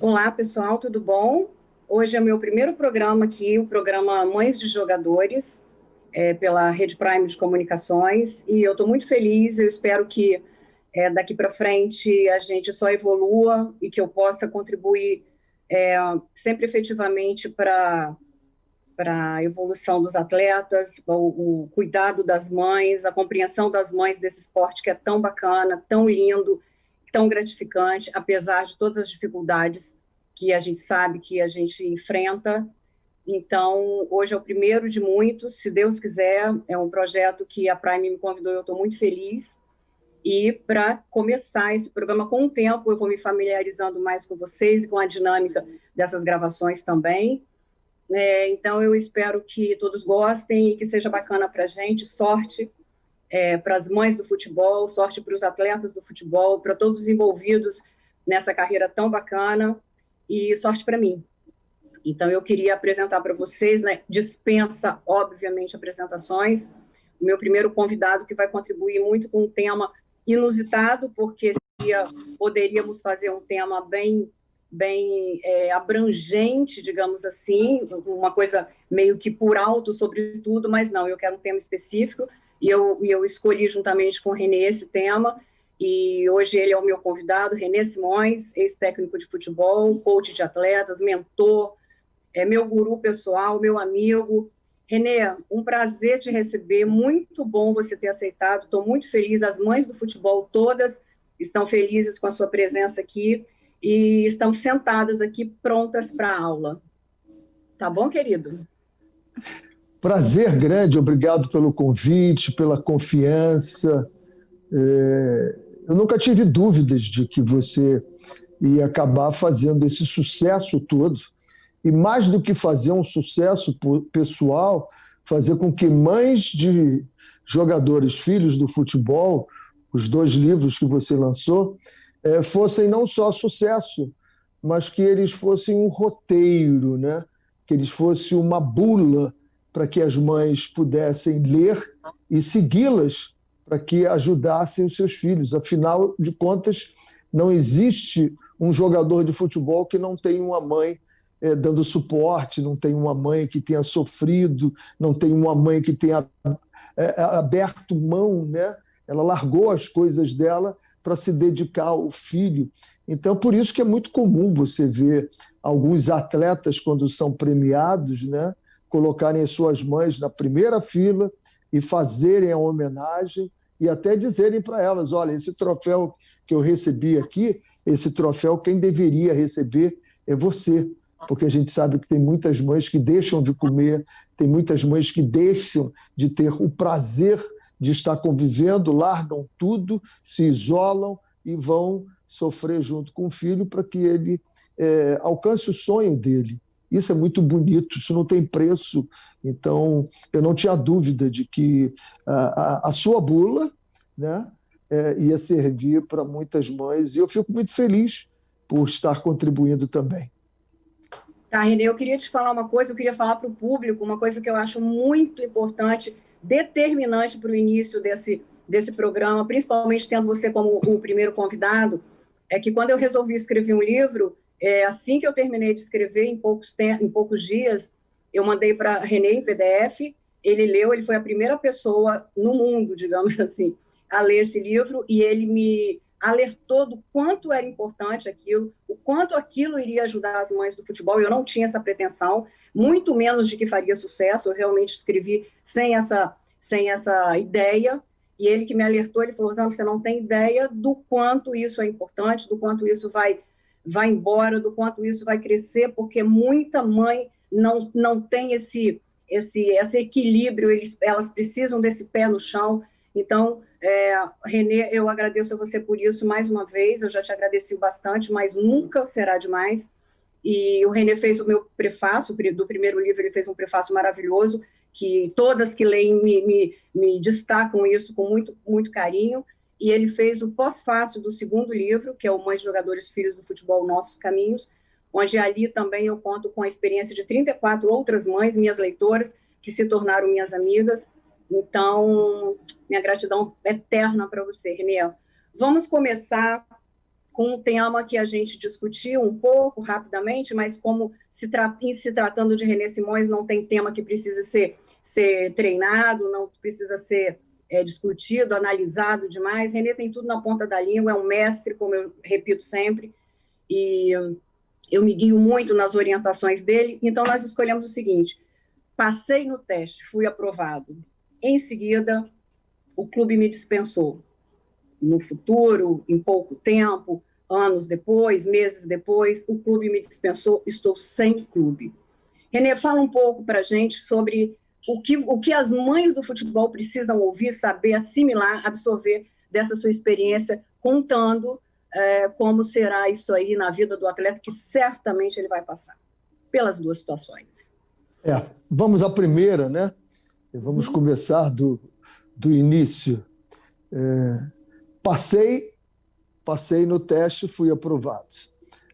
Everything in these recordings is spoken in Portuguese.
Olá, pessoal, tudo bom? Hoje é meu primeiro programa aqui, o programa Mães de Jogadores, pela Rede Prime de Comunicações, e eu estou muito feliz, eu espero que daqui para frente a gente só evolua e que eu possa contribuir sempre efetivamente para a evolução dos atletas, o cuidado das mães, a compreensão das mães desse esporte que é tão bacana, tão lindo, tão gratificante, apesar de todas as dificuldades que a gente sabe que a gente enfrenta. Então, hoje é o primeiro de muitos, se Deus quiser, é um projeto que a Prime me convidou, eu estou muito feliz. E para começar esse programa com o tempo, eu vou me familiarizando mais com vocês e com a dinâmica dessas gravações também. Então, eu espero que todos gostem e que seja bacana para a gente. Sorte para as mães do futebol, sorte para os atletas do futebol, para todos os envolvidos nessa carreira tão bacana e sorte para mim. Então, eu queria apresentar para vocês, né, dispensa, obviamente, apresentações, o meu primeiro convidado que vai contribuir muito com um tema inusitado, porque poderíamos fazer um tema bem abrangente, digamos assim, uma coisa meio que por alto sobre tudo, mas não, eu quero um tema específico, e eu escolhi juntamente com o Renê esse tema, e hoje ele é o meu convidado, Renê Simões, ex-técnico de futebol, coach de atletas, mentor, meu guru pessoal, meu amigo. Renê, um prazer te receber, muito bom você ter aceitado, estou muito feliz, as mães do futebol todas estão felizes com a sua presença aqui e estão sentadas aqui prontas para a aula. Tá bom, querido? Prazer grande, obrigado pelo convite, pela confiança. Eu nunca tive dúvidas de que você ia acabar fazendo esse sucesso todo. E mais do que fazer um sucesso pessoal, fazer com que mães de jogadores, filhos do futebol, os 2 livros que você lançou, fossem não só sucesso, mas que eles fossem um roteiro, né? Que eles fossem uma bula para que as mães pudessem ler e segui-las para que ajudassem os seus filhos. Afinal de contas, não existe um jogador de futebol que não tenha uma mãe dando suporte, não tem uma mãe que tenha sofrido, não tem uma mãe que tenha aberto mão, né? Ela largou as coisas dela para se dedicar ao filho. Então, por isso que é muito comum você ver alguns atletas, quando são premiados, né, colocarem as suas mães na primeira fila e fazerem a homenagem e até dizerem para elas, olha, esse troféu que eu recebi aqui, esse troféu quem deveria receber é você. Porque a gente sabe que tem muitas mães que deixam de comer, tem muitas mães que deixam de ter o prazer de estar convivendo, largam tudo, se isolam e vão sofrer junto com o filho para que ele alcance o sonho dele. Isso é muito bonito, isso não tem preço. Então, eu não tinha dúvida de que a sua bula, né, ia servir para muitas mães, e eu fico muito feliz por estar contribuindo também. Tá, Renê, eu queria te falar uma coisa, eu queria falar para o público uma coisa que eu acho muito importante, determinante para o início desse programa, principalmente tendo você como o primeiro convidado, é que quando eu resolvi escrever um livro, assim que eu terminei de escrever, em poucos dias, eu mandei para Renê em PDF, ele leu, ele foi a primeira pessoa no mundo, digamos assim, a ler esse livro, e ele me alertou do quanto era importante aquilo, o quanto aquilo iria ajudar as mães do futebol. Eu não tinha essa pretensão, muito menos de que faria sucesso, eu realmente escrevi sem essa ideia, e ele que me alertou, ele falou, você não tem ideia do quanto isso é importante, do quanto isso vai embora, do quanto isso vai crescer, porque muita mãe não tem esse equilíbrio, elas precisam desse pé no chão. Então, Renê, eu agradeço a você por isso mais uma vez, eu já te agradeci bastante, mas nunca será demais. E o Renê fez o meu prefácio, do primeiro livro, ele fez um prefácio maravilhoso, que todas que leem me destacam isso com muito, muito carinho, e ele fez o pós-fácio do segundo livro, que é o Mães, Jogadores, Filhos do Futebol, Nossos Caminhos, onde ali também eu conto com a experiência de 34 outras mães, minhas leitoras, que se tornaram minhas amigas. Então, minha gratidão eterna para você, Renê. Vamos começar com um tema que a gente discutiu um pouco rapidamente, mas como em se tratando de René Simões, não tem tema que precise ser treinado, não precisa ser discutido, analisado demais. René tem tudo na ponta da língua, é um mestre, como eu repito sempre, e eu me guio muito nas orientações dele. Então, nós escolhemos o seguinte: passei no teste, fui aprovado. Em seguida, o clube me dispensou. No futuro, em pouco tempo, anos depois, meses depois, o clube me dispensou, estou sem clube. René, fala um pouco para a gente sobre o que as mães do futebol precisam ouvir, saber, assimilar, absorver dessa sua experiência, contando como será isso aí na vida do atleta, que certamente ele vai passar pelas duas situações. Vamos à primeira, né? Vamos começar do início. Passei no teste, fui aprovado.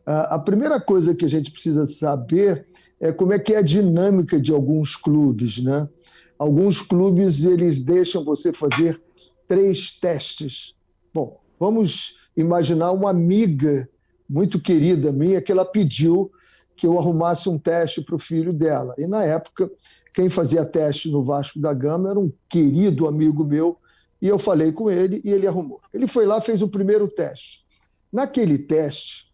A primeira coisa que a gente precisa saber é como é que é a dinâmica de alguns clubes, né? Alguns clubes, eles deixam você fazer 3 testes. Bom, vamos imaginar uma amiga muito querida minha que ela pediu que eu arrumasse um teste para o filho dela. E, na época, quem fazia teste no Vasco da Gama era um querido amigo meu, e eu falei com ele e ele arrumou. Ele foi lá, fez o primeiro teste. Naquele teste,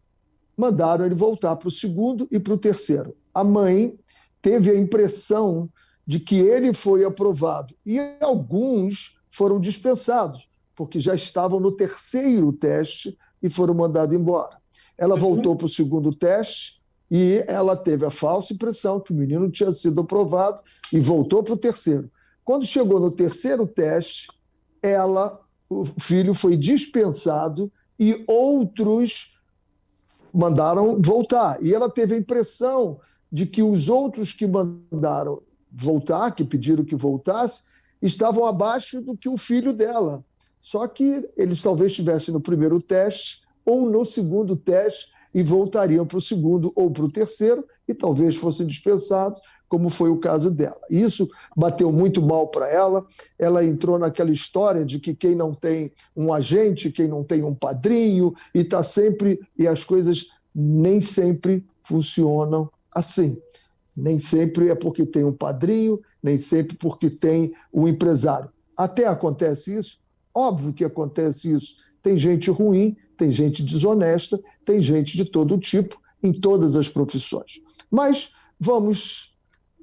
mandaram ele voltar para o segundo e para o terceiro. A mãe teve a impressão de que ele foi aprovado e alguns foram dispensados, porque já estavam no terceiro teste e foram mandados embora. Ela voltou para o segundo teste e ela teve a falsa impressão que o menino tinha sido aprovado e voltou para o terceiro. Quando chegou no terceiro teste, o filho foi dispensado e outros mandaram voltar. E ela teve a impressão de que os outros que mandaram voltar, que pediram que voltasse, estavam abaixo do que o filho dela. Só que eles talvez estivessem no primeiro teste ou no segundo teste e voltariam para o segundo ou para o terceiro e talvez fossem dispensados, como foi o caso dela. Isso bateu muito mal para ela. Ela entrou naquela história de que quem não tem um agente, quem não tem um padrinho, e está sempre... E as coisas nem sempre funcionam assim. Nem sempre é porque tem um padrinho, nem sempre porque tem um empresário. Até acontece isso? Óbvio que acontece isso. Tem gente ruim, tem gente desonesta, tem gente de todo tipo, em todas as profissões. Mas vamos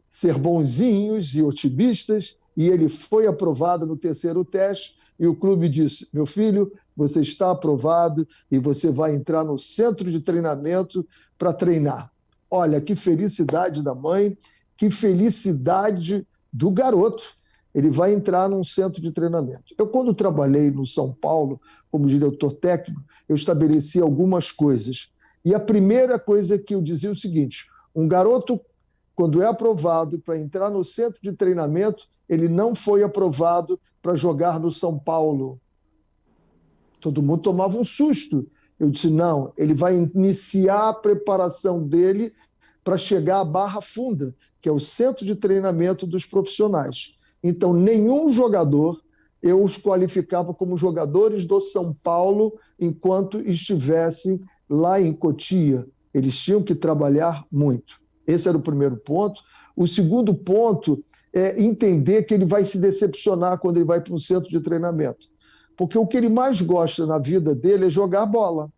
ser bonzinhos e otimistas, e ele foi aprovado no terceiro teste, e o clube disse: meu filho, você está aprovado e você vai entrar no centro de treinamento para treinar. Olha, que felicidade da mãe, que felicidade do garoto. Ele vai entrar num centro de treinamento. Eu, quando trabalhei no São Paulo como diretor técnico, eu estabeleci algumas coisas. E a primeira coisa que eu dizia é o seguinte: um garoto, quando é aprovado para entrar no centro de treinamento, ele não foi aprovado para jogar no São Paulo. Todo mundo tomava um susto. Eu disse: não, ele vai iniciar a preparação dele para chegar à Barra Funda, que é o centro de treinamento dos profissionais. Então, nenhum jogador eu os qualificava como jogadores do São Paulo enquanto estivessem lá em Cotia. Eles tinham que trabalhar muito. Esse era o primeiro ponto. O segundo ponto é entender que ele vai se decepcionar quando ele vai para um centro de treinamento. Porque o que ele mais gosta na vida dele é jogar bola.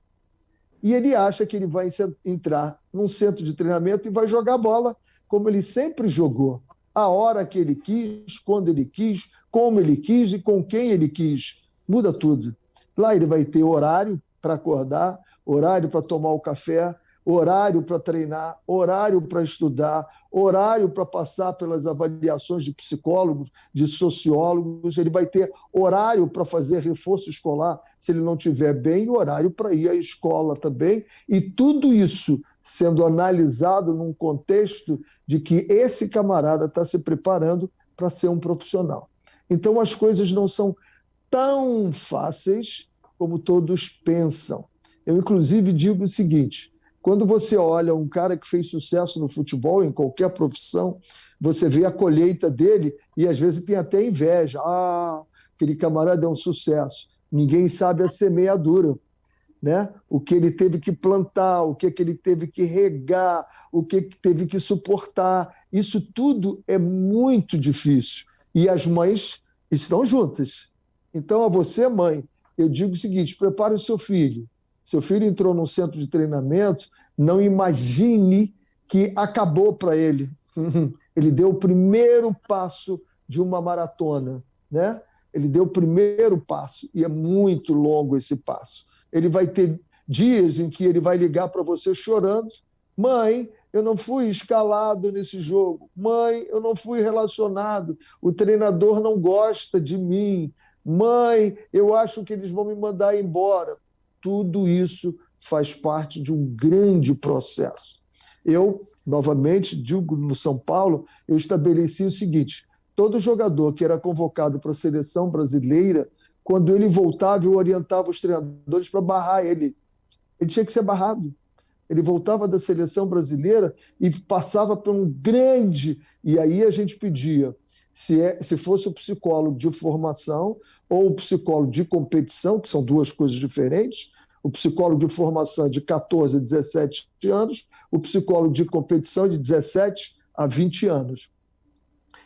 E ele acha que ele vai entrar num centro de treinamento e vai jogar bola como ele sempre jogou. A hora que ele quis, quando ele quis, como ele quis e com quem ele quis. Muda tudo. Lá ele vai ter horário para acordar, horário para tomar o café, horário para treinar, horário para estudar, horário para passar pelas avaliações de psicólogos, de sociólogos, ele vai ter horário para fazer reforço escolar, se ele não estiver bem, horário para ir à escola também, e tudo isso sendo analisado num contexto de que esse camarada está se preparando para ser um profissional. Então, as coisas não são tão fáceis como todos pensam. Eu, inclusive, digo o seguinte: quando você olha um cara que fez sucesso no futebol, em qualquer profissão, você vê a colheita dele e, às vezes, tem até inveja. Ah, aquele camarada é um sucesso. Ninguém sabe a semeadura. né? O que ele teve que plantar, o que ele teve que regar, o que teve que suportar. Isso tudo é muito difícil. E as mães estão juntas. Então, a você, mãe, eu digo o seguinte: prepare o seu filho. Seu filho entrou num centro de treinamento, não imagine que acabou para ele. Ele deu o primeiro passo de uma maratona, né? Ele deu o primeiro passo, e é muito longo esse passo. Ele vai ter dias em que ele vai ligar para você chorando: mãe, eu não fui escalado nesse jogo. Mãe, eu não fui relacionado. O treinador não gosta de mim. Mãe, eu acho que eles vão me mandar embora. Tudo isso faz parte de um grande processo. Eu, novamente, digo, no São Paulo, eu estabeleci o seguinte: todo jogador que era convocado para a seleção brasileira, quando ele voltava, eu orientava os treinadores para barrar ele. Ele tinha que ser barrado. Ele voltava da seleção brasileira e passava por um grande... E aí a gente pedia, se fosse o psicólogo de formação ou o psicólogo de competição, que são duas coisas diferentes. O psicólogo de formação é de 14 a 17 anos, o psicólogo de competição é de 17 a 20 anos.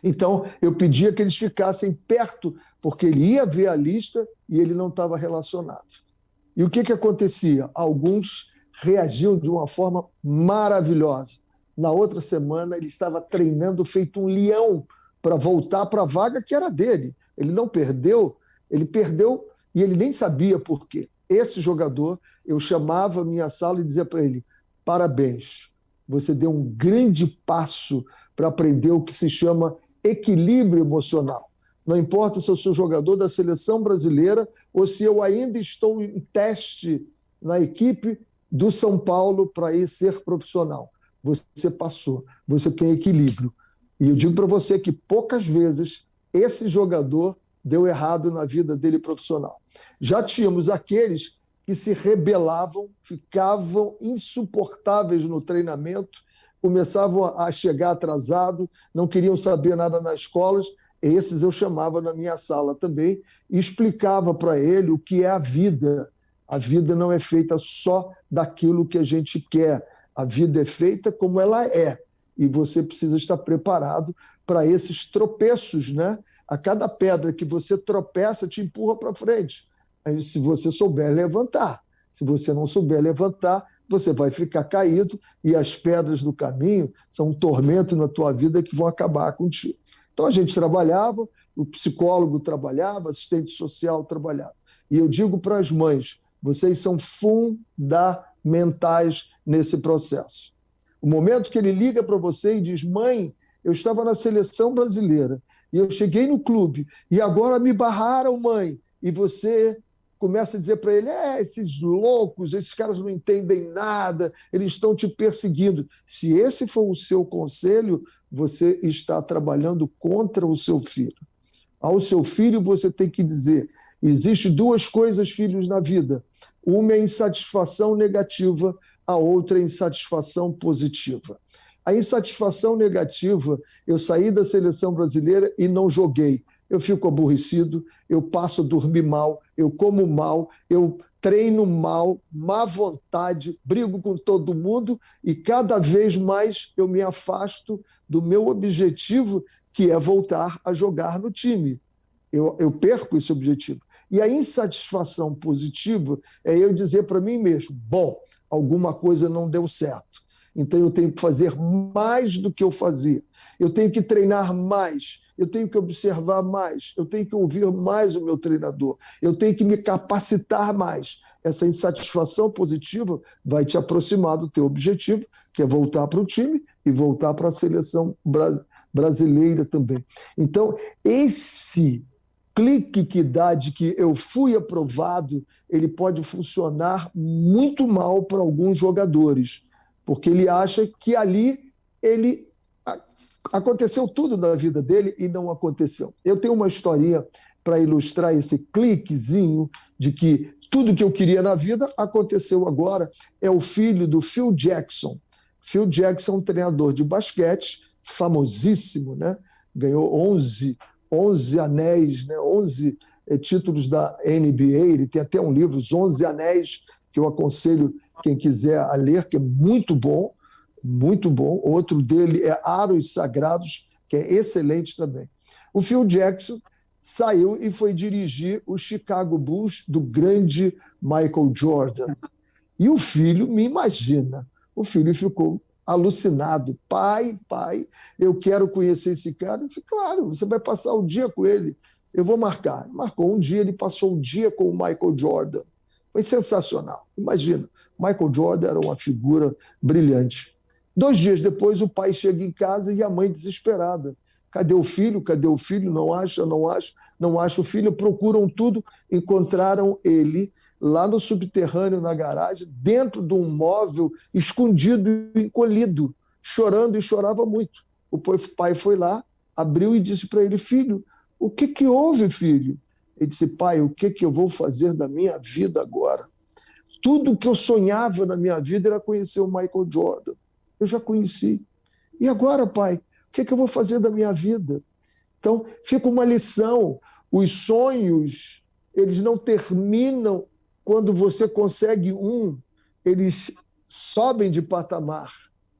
Então, eu pedia que eles ficassem perto, porque ele ia ver a lista e ele não estava relacionado. E o que acontecia? Alguns reagiam de uma forma maravilhosa. Na outra semana, ele estava treinando feito um leão para voltar para a vaga que era dele. Ele não perdeu, ele perdeu e ele nem sabia por quê. Esse jogador, eu chamava a minha sala e dizia para ele: parabéns, você deu um grande passo para aprender o que se chama equilíbrio emocional. Não importa se eu sou jogador da seleção brasileira ou se eu ainda estou em teste na equipe do São Paulo para ir ser profissional. Você passou, você tem equilíbrio. E eu digo para você que poucas vezes esse jogador deu errado na vida dele profissional. Já tínhamos aqueles que se rebelavam, ficavam insuportáveis no treinamento, começavam a chegar atrasado, não queriam saber nada nas escolas. Esses eu chamava na minha sala também e explicava para ele o que é a vida. A vida não é feita só daquilo que a gente quer. A vida é feita como ela é. E você precisa estar preparado para esses tropeços, né? A cada pedra que você tropeça, te empurra para frente. Aí, se você souber levantar. Se você não souber levantar, você vai ficar caído e as pedras do caminho são um tormento na tua vida que vão acabar contigo. Então a gente trabalhava, o psicólogo trabalhava, o assistente social trabalhava. E eu digo para as mães: vocês são fundamentais nesse processo. O momento que ele liga para você e diz: mãe, eu estava na seleção brasileira e eu cheguei no clube e agora me barraram, mãe. E você começa a dizer para ele: esses loucos, esses caras não entendem nada, eles estão te perseguindo. Se esse for o seu conselho, você está trabalhando contra o seu filho. Ao seu filho você tem que dizer: existem duas coisas, filhos, na vida. Uma é insatisfação negativa, a outra é insatisfação positiva. A insatisfação negativa: eu saí da seleção brasileira e não joguei. Eu fico aborrecido, eu passo a dormir mal, eu como mal, eu treino mal, má vontade, brigo com todo mundo e cada vez mais eu me afasto do meu objetivo, que é voltar a jogar no time. Eu perco esse objetivo. E a insatisfação positiva é eu dizer para mim mesmo: bom, alguma coisa não deu certo, então eu tenho que fazer mais do que eu fazia, eu tenho que treinar mais, eu tenho que observar mais, eu tenho que ouvir mais o meu treinador, eu tenho que me capacitar mais. Essa insatisfação positiva vai te aproximar do teu objetivo, que é voltar para o time e voltar para a seleção brasileira também. Então, esse clique que dá de que eu fui aprovado, ele pode funcionar muito mal para alguns jogadores, porque ele acha que ali aconteceu tudo na vida dele e não aconteceu. Eu tenho uma historinha para ilustrar esse cliquezinho de que tudo que eu queria na vida aconteceu agora. É o filho do Phil Jackson. Phil Jackson, treinador de basquete, famosíssimo, né? Ganhou 11 anéis, né? 11 títulos da NBA. Ele tem até um livro, Os 11 Anéis que eu aconselho quem quiser a ler, que é muito bom, muito bom. Outro dele é Aros Sagrados, que é excelente também. O Phil Jackson saiu e foi dirigir o Chicago Bulls do grande Michael Jordan. E o filho, me imagina, o filho ficou alucinado. Pai, eu quero conhecer esse cara. Eu disse, claro, você vai passar o dia com ele. Eu vou marcar. Marcou um dia, ele passou o dia com o Michael Jordan. Foi sensacional. Imagina, Michael Jordan era uma figura brilhante. 2 dias depois, o pai chega em casa e a mãe desesperada. Cadê o filho? Cadê o filho? Não acha, não acha, não acha o filho. Procuram tudo, encontraram ele lá no subterrâneo, na garagem, dentro de um móvel, escondido e encolhido, chorando, e chorava muito. O pai foi lá, abriu e disse para ele, filho, o que houve, filho? Ele disse, pai, o que eu vou fazer da minha vida agora? Tudo que eu sonhava na minha vida era conhecer o Michael Jordan. Eu já conheci. E agora, pai, o que eu vou fazer da minha vida? Então, fica uma lição. Os sonhos, eles não terminam quando você consegue um, eles sobem de patamar,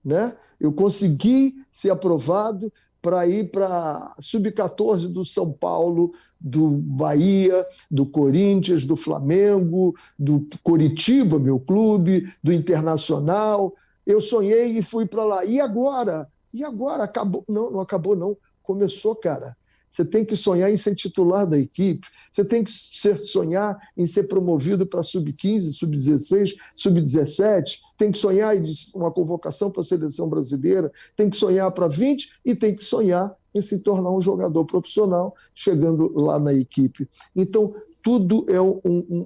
né? Eu consegui ser aprovado para ir para sub-14 do São Paulo, do Bahia, do Corinthians, do Flamengo, do Coritiba, meu clube, do Internacional. Eu sonhei e fui para lá. E agora? E agora? Acabou? Não, não acabou, não. Começou, cara. Você tem que sonhar em ser titular da equipe, você tem que sonhar em ser promovido para sub-15, sub-16, sub-17, tem que sonhar em uma convocação para a seleção brasileira, tem que sonhar para 20 e tem que sonhar em se tornar um jogador profissional, chegando lá na equipe. Então, tudo é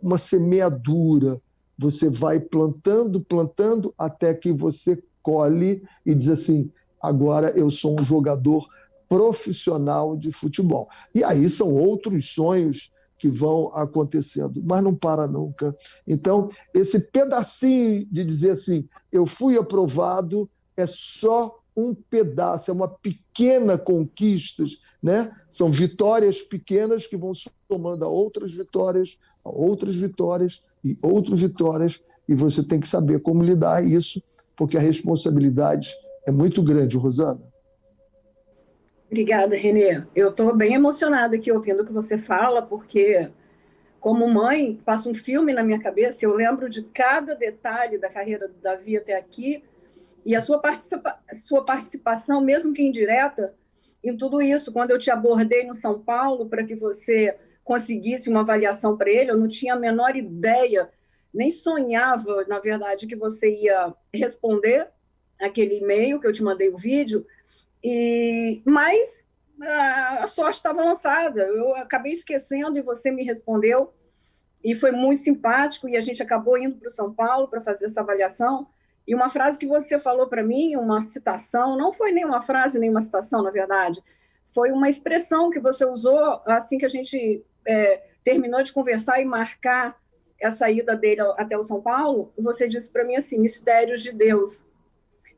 uma semeadura. Você vai plantando, plantando, até que você colhe e diz assim, agora eu sou um jogador profissional de futebol. E aí são outros sonhos que vão acontecendo, mas não para nunca. Então, esse pedacinho de dizer assim, eu fui aprovado, é só um pedaço, é uma pequena conquista, né? São vitórias pequenas que vão somando a outras vitórias e outras vitórias, e você tem que saber como lidar isso, porque a responsabilidade é muito grande, Rosana. Obrigada, Renê. Eu estou bem emocionada aqui ouvindo o que você fala, porque, como mãe, passa um filme na minha cabeça, eu lembro de cada detalhe da carreira do Davi até aqui, e a sua participação, mesmo que indireta, em tudo isso. Quando eu te abordei no São Paulo para que você conseguisse uma avaliação para ele, eu não tinha a menor ideia, nem sonhava, na verdade, que você ia responder aquele e-mail que eu te mandei o vídeo, mas a sorte estava lançada. Eu acabei esquecendo e você me respondeu, e foi muito simpático, e a gente acabou indo para o São Paulo para fazer essa avaliação. E uma frase que você falou para mim, uma citação, não foi nem uma frase, nem uma citação, na verdade, foi uma expressão que você usou assim que a gente terminou de conversar e marcar essa ida dele até o São Paulo. Você disse para mim assim, mistérios de Deus,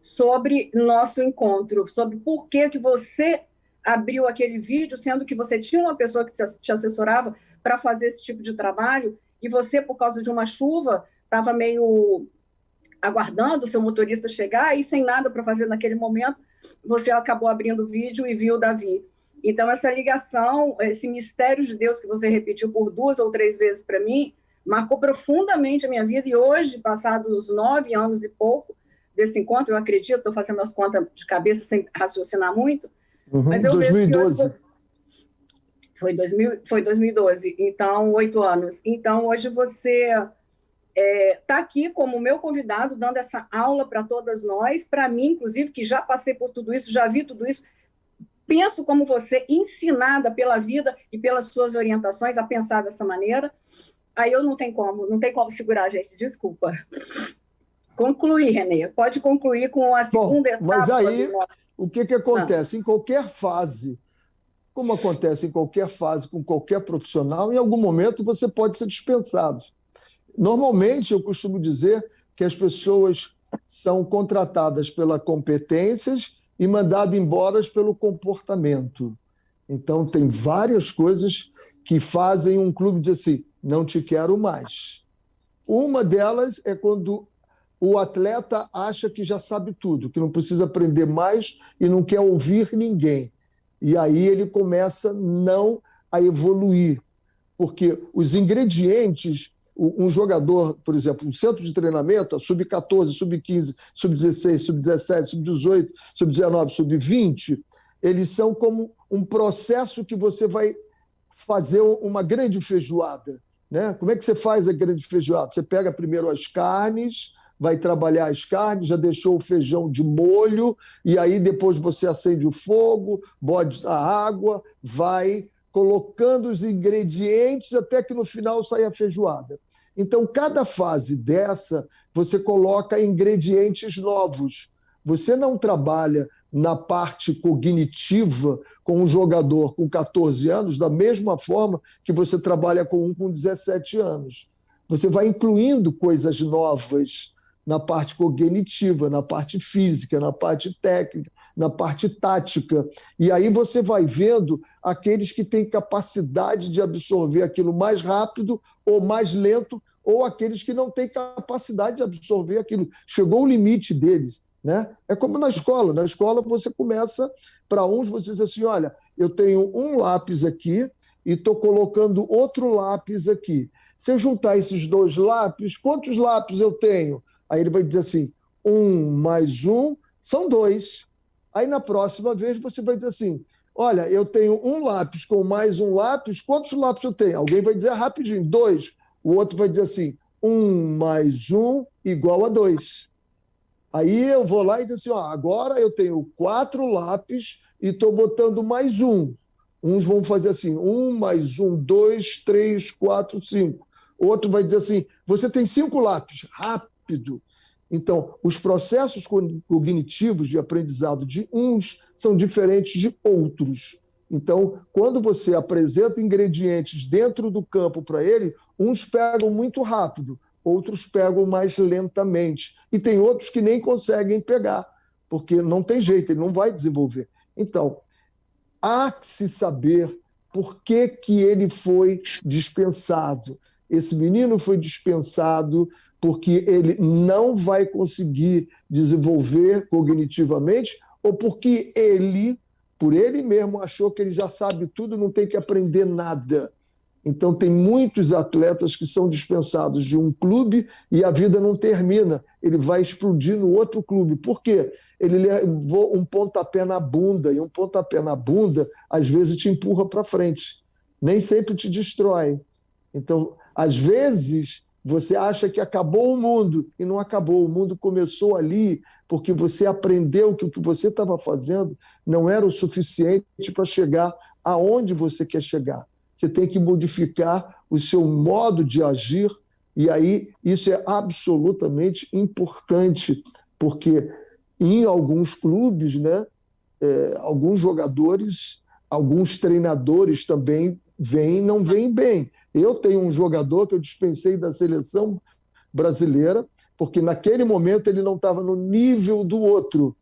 sobre nosso encontro, sobre por que você abriu aquele vídeo, sendo que você tinha uma pessoa que te assessorava para fazer esse tipo de trabalho, e você, por causa de uma chuva, estava meio aguardando o seu motorista chegar e sem nada para fazer naquele momento, você acabou abrindo o vídeo e viu o Davi. Então, essa ligação, esse mistério de Deus que você repetiu por 2 ou 3 vezes para mim, marcou profundamente a minha vida, e hoje, passados 9 anos e pouco desse encontro, eu acredito, estou fazendo as contas de cabeça sem raciocinar muito, mas eu 2012. vejo que foi 2012, então 8 anos. Então, hoje você está aqui como meu convidado, dando essa aula para todas nós, para mim, inclusive, que já passei por tudo isso, já vi tudo isso, penso como você, ensinada pela vida e pelas suas orientações a pensar dessa maneira. Aí eu não tem como segurar, gente, desculpa. Concluir, Renê, pode concluir com a segunda etapa. Mas aí, o que acontece? Em qualquer fase, como acontece em qualquer fase, com qualquer profissional, em algum momento você pode ser dispensado. Normalmente, eu costumo dizer que as pessoas são contratadas pelas competências e mandadas embora pelo comportamento. Então, tem várias coisas que fazem um clube dizer assim, não te quero mais. Uma delas é quando o atleta acha que já sabe tudo, que não precisa aprender mais e não quer ouvir ninguém. E aí ele começa não a evoluir, porque os ingredientes, um jogador, por exemplo, um centro de treinamento, sub-14, sub-15, sub-16, sub-17, sub-18, sub-19, sub-20, eles são como um processo que você vai fazer uma grande feijoada, né? Como é que você faz a grande feijoada? Você pega primeiro as carnes, vai trabalhar as carnes, já deixou o feijão de molho, e aí depois você acende o fogo, bota a água, vai colocando os ingredientes até que no final saia a feijoada. Então, cada fase dessa, você coloca ingredientes novos. Você não trabalha na parte cognitiva com um jogador com 14 anos da mesma forma que você trabalha com um com 17 anos. Você vai incluindo coisas novas na parte cognitiva, na parte física, na parte técnica, na parte tática. E aí você vai vendo aqueles que têm capacidade de absorver aquilo mais rápido ou mais lento, ou aqueles que não têm capacidade de absorver aquilo. Chegou o limite deles, né? É como na escola. Na escola você começa, para uns, você diz assim, olha, eu tenho um lápis aqui e estou colocando outro lápis aqui. Se eu juntar esses dois lápis, quantos lápis eu tenho? Aí ele vai dizer assim, 1 mais 1 são 2. Aí na próxima vez você vai dizer assim, olha, eu tenho um lápis com mais um lápis, quantos lápis eu tenho? Alguém vai dizer rapidinho, 2. O outro vai dizer assim, 1 mais 1 igual a 2. Aí eu vou lá e digo assim, ó, agora eu tenho 4 lápis e estou botando mais um. Uns vão fazer assim, 1 mais 1, 2, 3, 4, 5. O outro vai dizer assim, você tem 5 lápis, rápido. Então, os processos cognitivos de aprendizado de uns são diferentes de outros. Então, quando você apresenta ingredientes dentro do campo para ele, uns pegam muito rápido, outros pegam mais lentamente. E tem outros que nem conseguem pegar, porque não tem jeito, ele não vai desenvolver. Então, há que se saber por que que ele foi dispensado. Esse menino foi dispensado porque ele não vai conseguir desenvolver cognitivamente ou porque ele, por ele mesmo, achou que ele já sabe tudo, não tem que aprender nada. Então, tem muitos atletas que são dispensados de um clube e a vida não termina. Ele vai explodir no outro clube. Por quê? Ele levou um pontapé na bunda, e um pontapé na bunda, às vezes, te empurra para frente. Nem sempre te destrói. Então, às vezes, você acha que acabou o mundo, e não acabou. O mundo começou ali porque você aprendeu que o que você estava fazendo não era o suficiente para chegar aonde você quer chegar. Você tem que modificar o seu modo de agir, e aí isso é absolutamente importante, porque em alguns clubes, né, alguns jogadores, alguns treinadores também não vêm bem. Eu tenho um jogador que eu dispensei da seleção brasileira, porque naquele momento ele não estava no nível do outro.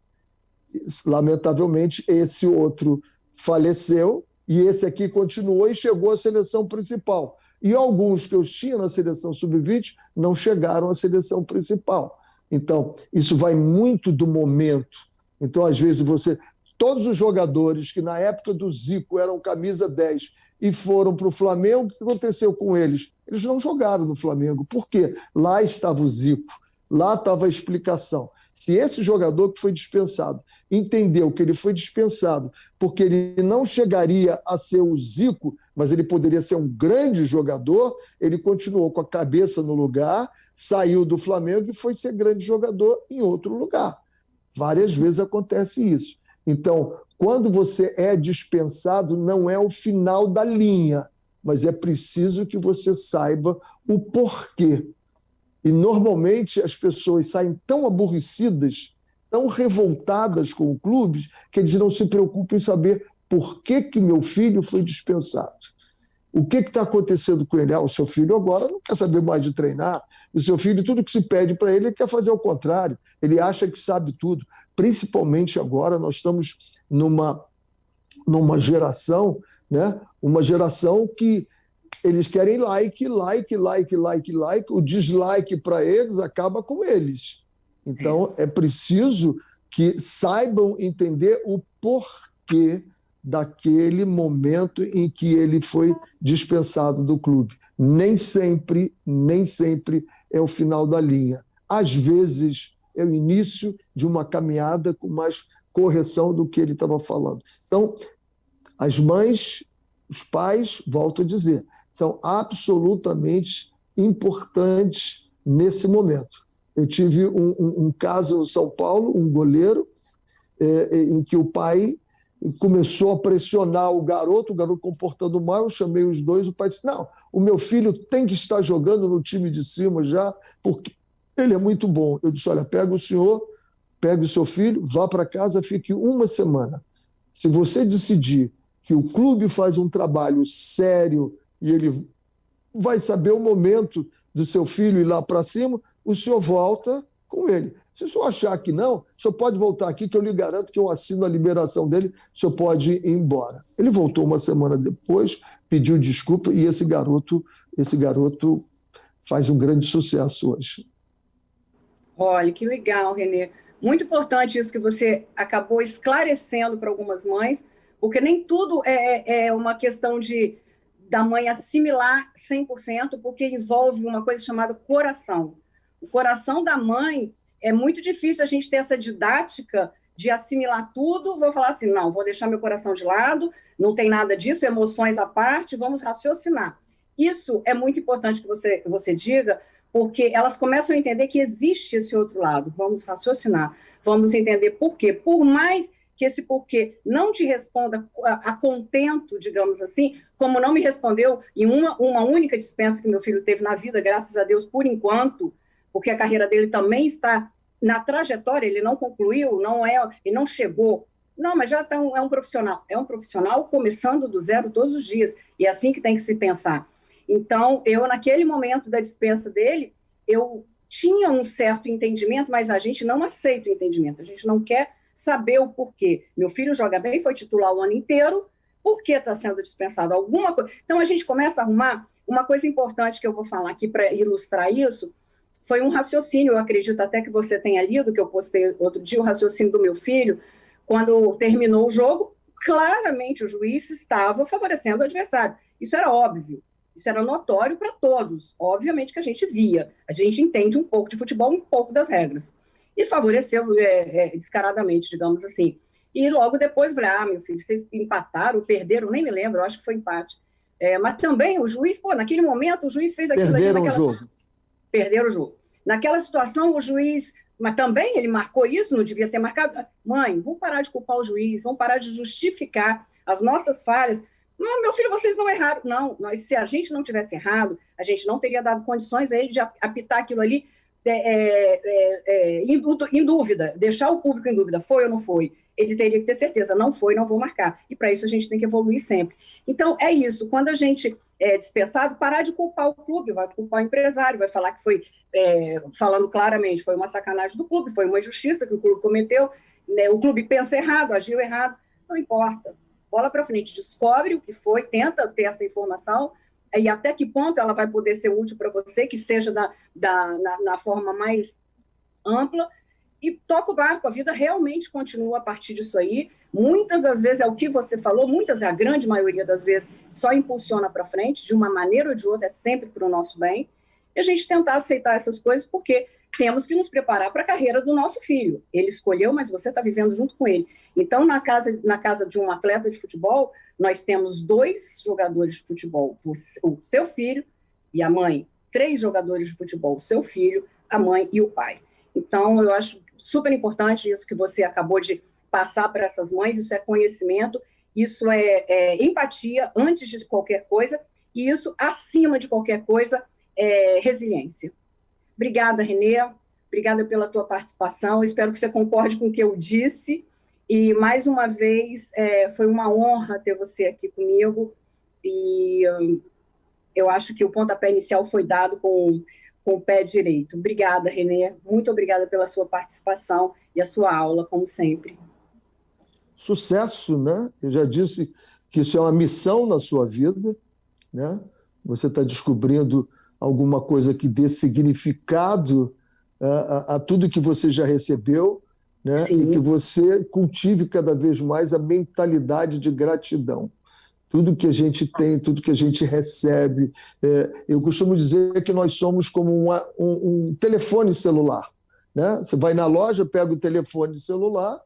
Lamentavelmente, esse outro faleceu, e esse aqui continuou e chegou à seleção principal. E alguns que eu tinha na seleção sub-20 não chegaram à seleção principal. Então, isso vai muito do momento. Então, às vezes, todos os jogadores que na época do Zico eram camisa 10 e foram para o Flamengo, o que aconteceu com eles? Eles não jogaram no Flamengo. Por quê? Lá estava o Zico, lá estava a explicação. Se esse jogador que foi dispensado entendeu que ele foi dispensado porque ele não chegaria a ser o Zico, mas ele poderia ser um grande jogador, ele continuou com a cabeça no lugar, saiu do Flamengo e foi ser grande jogador em outro lugar. Várias vezes acontece isso. Então, quando você é dispensado, não é o final da linha, mas é preciso que você saiba o porquê. E, normalmente, as pessoas saem tão aborrecidas, tão revoltadas com o clube, que eles não se preocupam em saber por que que meu filho foi dispensado. O que está acontecendo com ele? O seu filho agora não quer saber mais de treinar. O seu filho, tudo que se pede para ele, ele quer fazer ao contrário. Ele acha que sabe tudo. Principalmente agora, nós estamos numa geração, né? Uma geração que eles querem like, like, like, like, like. O dislike para eles acaba com eles. Então, é preciso que saibam entender o porquê daquele momento em que ele foi dispensado do clube. Nem sempre é o final da linha. Às vezes é o início de uma caminhada com mais correção do que ele estava falando. Então, as mães, os pais, volto a dizer, são absolutamente importantes nesse momento. Eu tive um caso no São Paulo, um goleiro, em que o pai começou a pressionar o garoto comportando mal, eu chamei os dois, o pai disse, não, o meu filho tem que estar jogando no time de cima já, porque ele é muito bom. Eu disse, olha, pega o senhor, pega o seu filho, vá para casa, fique uma semana. Se você decidir que o clube faz um trabalho sério e ele vai saber o momento do seu filho ir lá para cima, o senhor volta com ele. Se o senhor achar que não, o senhor pode voltar aqui, que eu lhe garanto que eu assino a liberação dele, o senhor pode ir embora. Ele voltou uma semana depois, pediu desculpa, e esse garoto faz um grande sucesso hoje. Olha, que legal, Renê. Muito importante isso que você acabou esclarecendo para algumas mães, porque nem tudo é uma questão da mãe assimilar 100%, porque envolve uma coisa chamada coração. O coração da mãe, é muito difícil a gente ter essa didática de assimilar tudo, vou falar assim, não, vou deixar meu coração de lado, não tem nada disso, emoções à parte, vamos raciocinar. Isso é muito importante que você diga, porque elas começam a entender que existe esse outro lado, vamos raciocinar, vamos entender por quê. Por mais que esse porquê não te responda a contento, digamos assim, como não me respondeu em uma única dispensa que meu filho teve na vida, graças a Deus, por enquanto, porque a carreira dele também está na trajetória, ele não concluiu, ele não chegou, não, mas já é um profissional começando do zero todos os dias, e é assim que tem que se pensar. Então, eu, naquele momento da dispensa dele, eu tinha um certo entendimento, mas a gente não aceita o entendimento, a gente não quer saber o porquê. Meu filho joga bem, foi titular o ano inteiro, por que está sendo dispensado? Alguma coisa. Então, a gente começa a arrumar. Uma coisa importante que eu vou falar aqui para ilustrar isso, foi um raciocínio, eu acredito até que você tenha lido, que eu postei outro dia, o raciocínio do meu filho, quando terminou o jogo, claramente o juiz estava favorecendo o adversário. Isso era óbvio, isso era notório para todos. Obviamente que a gente via, a gente entende um pouco de futebol, um pouco das regras. E favoreceu descaradamente, digamos assim. E logo depois, meu filho, vocês empataram, perderam, nem me lembro, eu acho que foi empate. Mas também o juiz, naquele momento, o juiz fez aquilo... Perderam o jogo. Perderam o jogo. Naquela situação, o juiz... Mas também ele marcou isso, não devia ter marcado. Mãe, vamos parar de culpar o juiz, vamos parar de justificar as nossas falhas. Não, meu filho, vocês não erraram. Não, se a gente não tivesse errado, a gente não teria dado condições a ele de apitar aquilo ali em dúvida, deixar o público em dúvida, foi ou não foi? Ele teria que ter certeza, não foi, não vou marcar. E para isso a gente tem que evoluir sempre. Então, é isso. Quando a gente é dispensado, parar de culpar o clube, vai culpar o empresário, vai falar que foi, falando claramente, foi uma sacanagem do clube, foi uma injustiça que o clube cometeu, né? O clube pensa errado, agiu errado, não importa. Bola para frente, descobre o que foi, tenta ter essa informação, e até que ponto ela vai poder ser útil para você, que seja na forma mais ampla, e toca o barco, a vida realmente continua a partir disso aí. Muitas das vezes é o que você falou, a grande maioria das vezes só impulsiona para frente, de uma maneira ou de outra, é sempre para o nosso bem, e a gente tentar aceitar essas coisas, porque temos que nos preparar para a carreira do nosso filho. Ele escolheu, mas você está vivendo junto com ele. Então, na casa de um atleta de futebol, nós temos 2 jogadores de futebol, o seu filho e a mãe, 3 jogadores de futebol, o seu filho, a mãe e o pai. Então, eu acho super importante isso que você acabou de passar para essas mães, isso é conhecimento, isso é empatia antes de qualquer coisa, e isso, acima de qualquer coisa, é resiliência. Obrigada, Renê, obrigada pela tua participação, espero que você concorde com o que eu disse, e mais uma vez, foi uma honra ter você aqui comigo, e eu acho que o pontapé inicial foi dado com o pé direito. Obrigada, Renê, muito obrigada pela sua participação e a sua aula, como sempre. Sucesso, né? Eu já disse que isso é uma missão na sua vida, né? você está descobrindo alguma coisa que dê significado a tudo que você já recebeu, né? E que você cultive cada vez mais a mentalidade de gratidão. Tudo que a gente tem, tudo que a gente recebe. Eu costumo dizer que nós somos como um telefone celular, né? Você vai na loja, pega o telefone celular,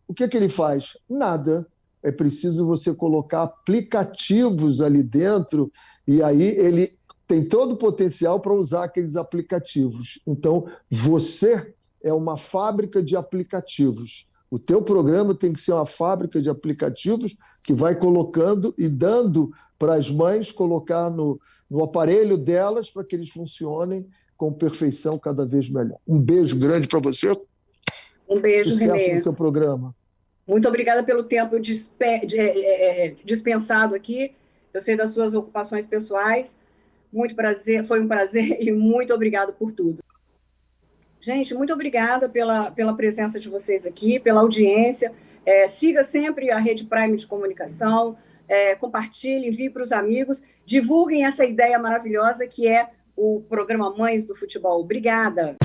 o que ele faz? Nada. É preciso você colocar aplicativos ali dentro e aí ele tem todo o potencial para usar aqueles aplicativos. Então, você é uma fábrica de aplicativos. O teu programa tem que ser uma fábrica de aplicativos que vai colocando e dando para as mães colocar no aparelho delas para que eles funcionem com perfeição cada vez melhor. Um beijo grande para você. Um beijo, Sucesso Renê. no seu programa. Muito obrigada pelo tempo dispensado aqui. Eu sei das suas ocupações pessoais. Muito prazer, foi um prazer e muito obrigado por tudo. Gente, muito obrigada pela presença de vocês aqui, pela audiência. Siga sempre a Rede Prime de Comunicação, compartilhe, envie para os amigos, divulguem essa ideia maravilhosa que é o programa Mães do Futebol. Obrigada.